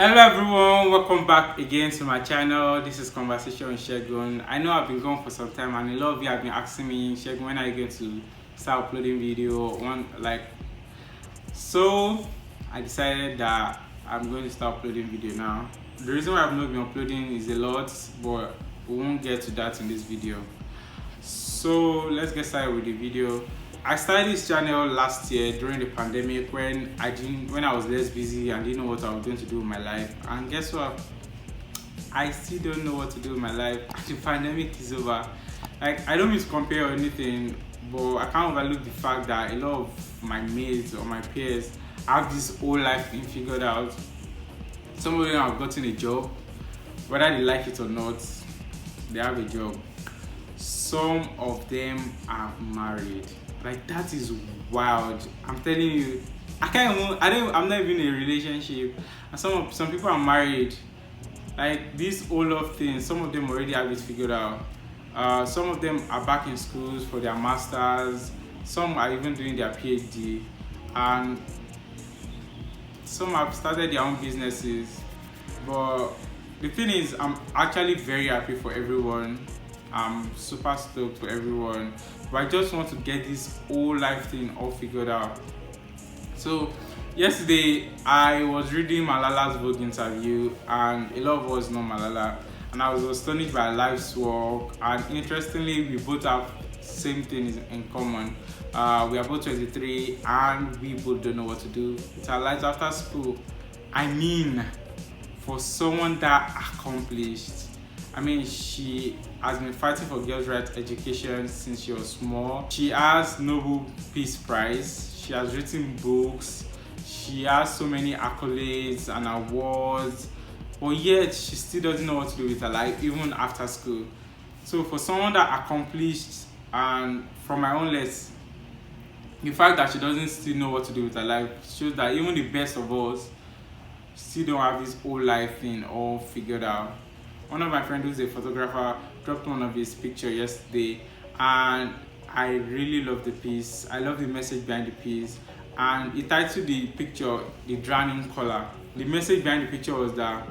Hello everyone, welcome back again to my channel. This is Conversation with Shegun. I know I've been gone for some time and a lot of you have been asking me, Shegun, when are you going to start uploading video? So I decided that I'm going to start uploading video now. The reason why I've not been uploading is a lot, but we won't get to that in this video. So let's get started with the video. I started this channel last year during the pandemic when I was less busy and didn't know what I was going to do with my life. And guess what? I still don't know what to do with my life. The pandemic is over. Like, I don't mean to compare or anything, but I can't overlook the fact that a lot of my mates or my peers have this whole life being figured out. Some of them have gotten a job, whether they like it or not, they have a job. Some of them are married. Like, that is wild. I'm telling you, I'm not even in a relationship, and some people are married. Like, this whole love thing, some of them already have it figured out. Some of them are back in schools for their masters. Some are even doing their PhD, and some have started their own businesses. But the thing is, I'm actually very happy for everyone. I'm super stoked for everyone, but I just want to get this whole life thing all figured out. So yesterday I was reading Malala's Vogue interview, and a lot of us know Malala, and I was astonished by her life's work. And interestingly, we both have same things in common. We are both 23 and we both don't know what to do with our lives after school. I mean, for someone that accomplished, she has been fighting for girls' rights education since she was small. She has Nobel Peace Prize. She has written books. She has so many accolades and awards, but yet she still doesn't know what to do with her life, even after school. So for someone that accomplished, and from my own list, the fact that she doesn't still know what to do with her life shows that even the best of us still don't have this whole life thing all figured out. One of my friends who's a photographer dropped one of his pictures yesterday, and I really love the piece. I love the message behind the piece, and he titled the picture "The Drowning Color." The message behind the picture was that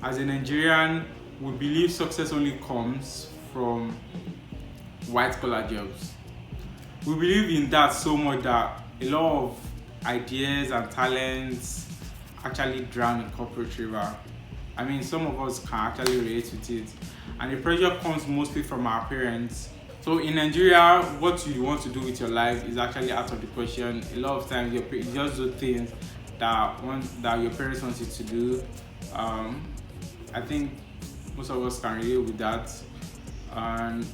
as a Nigerian, we believe success only comes from white collar jobs. We believe in that so much that a lot of ideas and talents actually drown in corporate river. Some of us can actually relate with it, and the pressure comes mostly from our parents. So in Nigeria, what you want to do with your life is actually out of the question. A lot of times, you just do things that your parents want you to do. I think most of us can relate with that. And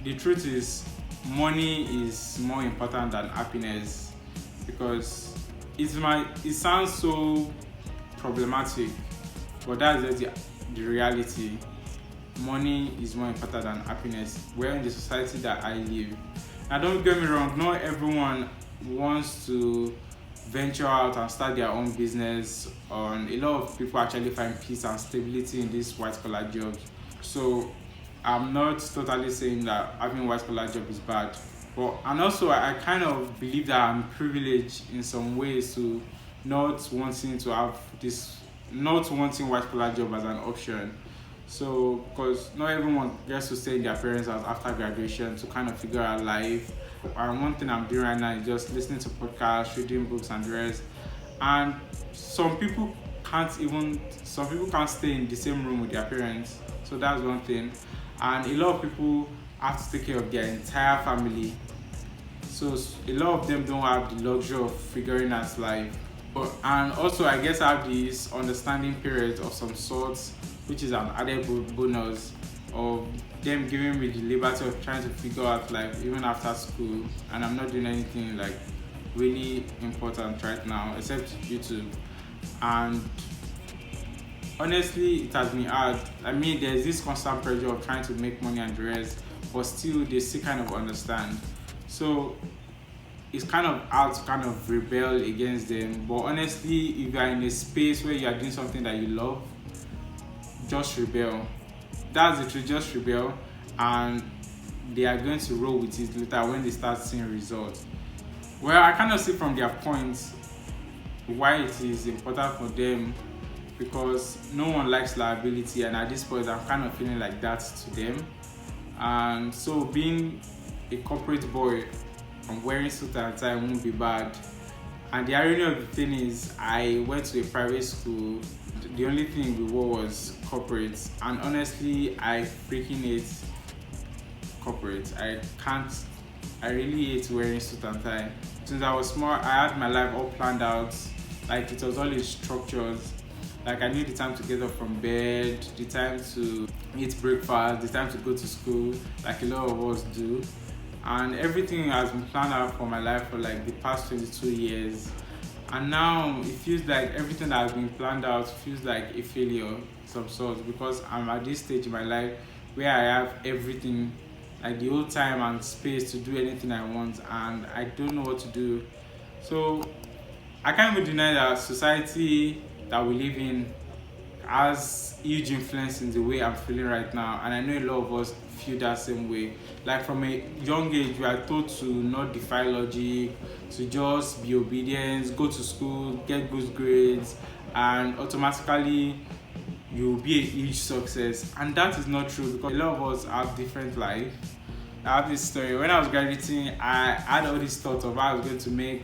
the truth is, money is more important than happiness, because it sounds so problematic, but that's just the reality. Money is more important than happiness. We're in the society that I live. Now, don't get me wrong, not everyone wants to venture out and start their own business. A lot of people actually find peace and stability in these white collar jobs. So I'm not totally saying that having a white collar job is bad. And also, I kind of believe that I'm privileged in some ways to not wanting white collar job as an option. So, because not everyone gets to stay in their parents' house after graduation to kind of figure out life. And one thing I'm doing right now is just listening to podcasts, reading books, and the rest. And some people can't stay in the same room with their parents. So that's one thing. And a lot of people have to take care of their entire family. So a lot of them don't have the luxury of figuring out life. And also, I guess I have this understanding period of some sorts, which is an added bonus of them giving me the liberty of trying to figure out life even after school. And I'm not doing anything like really important right now except YouTube. And honestly, it has been hard. There's this constant pressure of trying to make money and the rest, but still they still kind of understand. So it's kind of hard to kind of rebel against them. But honestly, if you are in a space where you are doing something that you love, just rebel. That's the truth, just rebel, and they are going to roll with it later when they start seeing results. Well, I kind of see from their points why it is important for them because no one likes liability, and at this point I'm kind of feeling like that to them. And so being a corporate boy and wearing suit and tie won't be bad. And the irony of the thing is, I went to a private school. The only thing we wore was corporate, and honestly, I freaking hate corporate. I really hate wearing suit and tie. Since I was small, I had my life all planned out. Like, it was always structured. Like, I knew the time to get up from bed, the time to eat breakfast, the time to go to school, like a lot of us do. And everything has been planned out for my life for like the past 22 years. And now it feels like everything that has been planned out feels like a failure of some sort, because I'm at this stage in my life where I have everything, like the whole time and space to do anything I want, and I don't know what to do. So I can't even deny that society that we live in has huge influence in the way I'm feeling right now, and I know a lot of us feel that same way. Like, from a young age, we are told to not defy logic, to just be obedient, go to school, get good grades, and automatically you'll be a huge success. And that is not true, because a lot of us have different life. I have this story. When I was graduating, I had all these thoughts of how I was going to make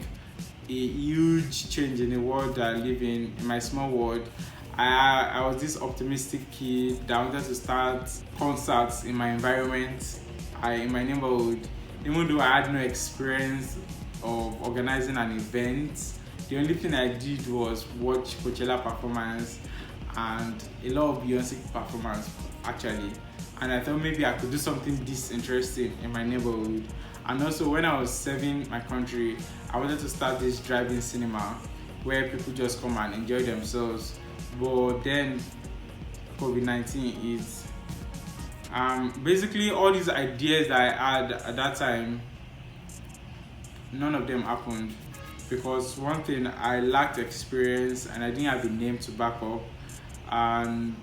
a huge change in the world that I live in my small world. I was this optimistic kid that wanted to start concerts in my environment, in my neighborhood. Even though I had no experience of organizing an event, the only thing I did was watch Coachella performance and a lot of Beyonce performance actually. And I thought maybe I could do something this interesting in my neighborhood. And also, when I was serving my country, I wanted to start this drive-in cinema where people just come and enjoy themselves. But then COVID-19 is basically all these ideas that I had at that time, none of them happened, because one thing, I lacked experience and I didn't have a name to back up. And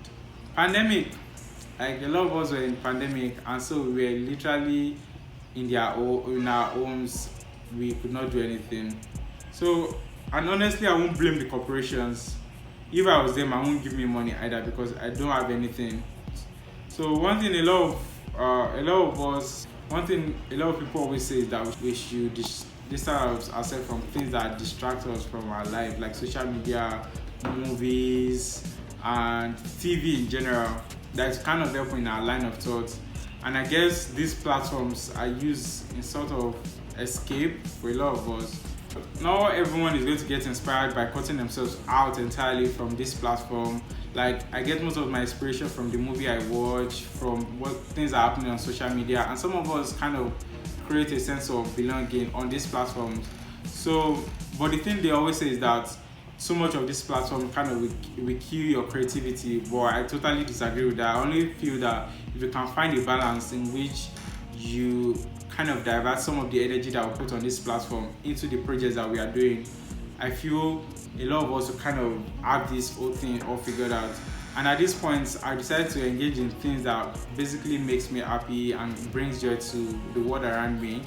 pandemic, like a lot of us were in pandemic, and so we were literally in our homes. We could not do anything. So, and honestly, I won't blame the corporations. If I was them, I won't give me money either, because I don't have anything. So one thing a lot of people always say is that we should distance ourselves from things that distract us from our life, like social media, movies, and TV in general. That's kind of helping in our line of thought. And I guess these platforms are used in sort of escape for a lot of us. Not everyone is going to get inspired by cutting themselves out entirely from this platform. Like, I get most of my inspiration from the movie I watch, from what things are happening on social media, and some of us kind of create a sense of belonging on these platforms. So, but the thing they always say is that so much of this platform kind of will kill your creativity, but I totally disagree with that. I only feel that if you can find a balance in which you kind of divert some of the energy that we put on this platform into the projects that we are doing, I feel a lot of us will kind of have this whole thing all figured out. And at this point, I decided to engage in things that basically makes me happy and brings joy to the world around me.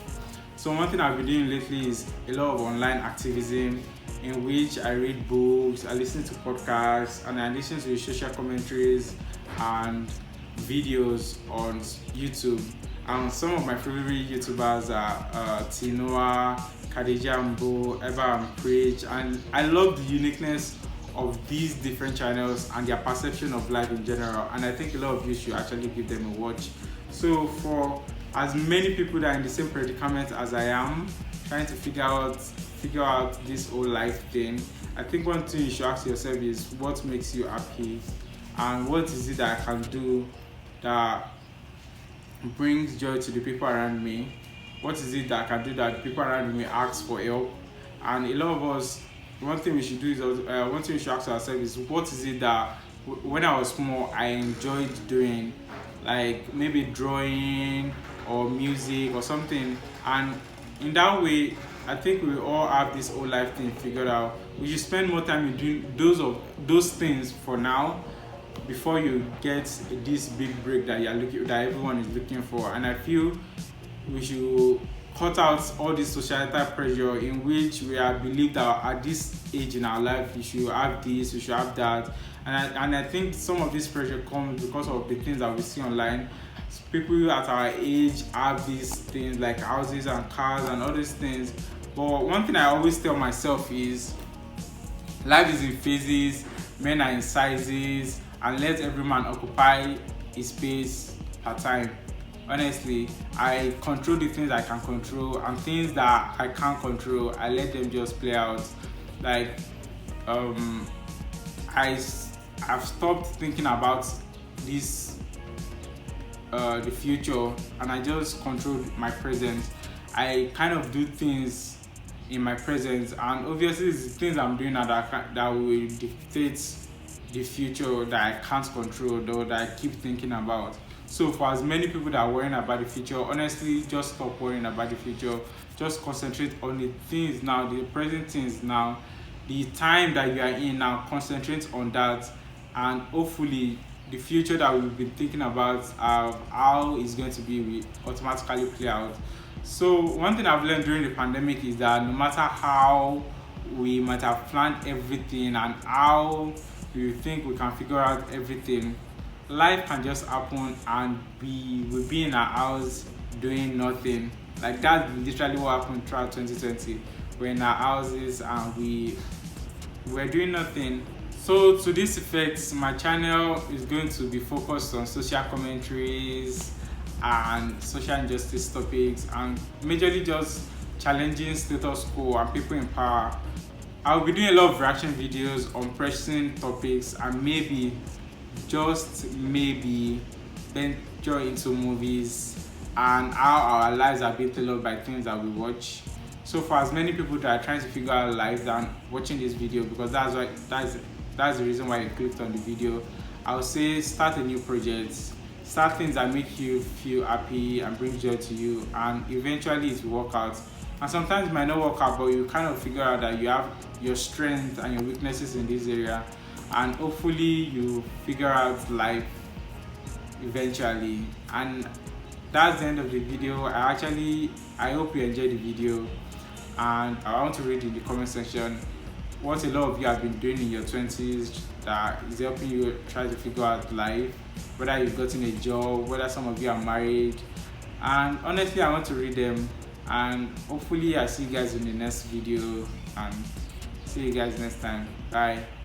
So one thing I've been doing lately is a lot of online activism, in which I read books, I listen to podcasts, and I listen to social commentaries and videos on YouTube. And some of my favorite YouTubers are Tinoa, Khadija Mbo, Eva and Preach, and I love the uniqueness of these different channels and their perception of life in general, and I think a lot of you should actually give them a watch. So for as many people that are in the same predicament as I am, trying to figure out this whole life thing, I think one thing you should ask yourself is, what makes you happy, and what is it that I can do that brings joy to the people around me? What is it that I can do that the people around me ask for help? And a lot of us, one thing we should do is one thing we should ask ourselves is, what is it that when I was small I enjoyed doing, like maybe drawing or music or something. And in that way, I think we all have this whole life thing figured out. We should spend more time in doing those things for now, before you get this big break that that everyone is looking for. And I feel we should cut out all this societal pressure in which we are believed that at this age in our life you should have this, you should have that. And I think some of this pressure comes because of the things that we see online. People at our age have these things like houses and cars and all these things. But one thing I always tell myself is life is in phases, men are in sizes, and let every man occupy his space per time. Honestly, I control the things I can control, and things that I can't control, I let them just play out. Like, I've stopped thinking about this, the future, and I just control my present. I kind of do things in my present, and obviously it's the things I'm doing now that will dictate the future that I can't control, though, that I keep thinking about. So for as many people that are worrying about the future, honestly, just stop worrying about the future. Just concentrate on the things now, the present things now, the time that you are in now. Concentrate on that, and hopefully the future that we've been thinking about, how it's going to be, will automatically play out. So one thing I've learned during the pandemic is that no matter how we might have planned everything and how we think we can figure out everything, life can just happen and we will be in our house doing nothing. Like, that's literally what happened throughout 2020. We're in our houses and we're doing nothing. So to this effect, my channel is going to be focused on social commentaries and social injustice topics, and majorly just challenging status quo and people in power. I'll be doing a lot of reaction videos on pressing topics, and maybe, just maybe, venture into movies and how our lives are being tailored by things that we watch. So for as many people that are trying to figure out life than watching this video, because that's the reason why you clicked on the video, I would say start a new project. Start things that make you feel happy and bring joy to you, and eventually it will work out. And sometimes it might not work out, but you kind of figure out that you have your strengths and your weaknesses in this area, and hopefully you figure out life eventually. And that's the end of the video. I hope you enjoyed the video, and I want to read in the comment section what a lot of you have been doing in your 20s that is helping you try to figure out life, whether you've gotten a job, whether some of you are married. And honestly, I want to read them, and hopefully I see you guys in the next video, and see you guys next time. Bye.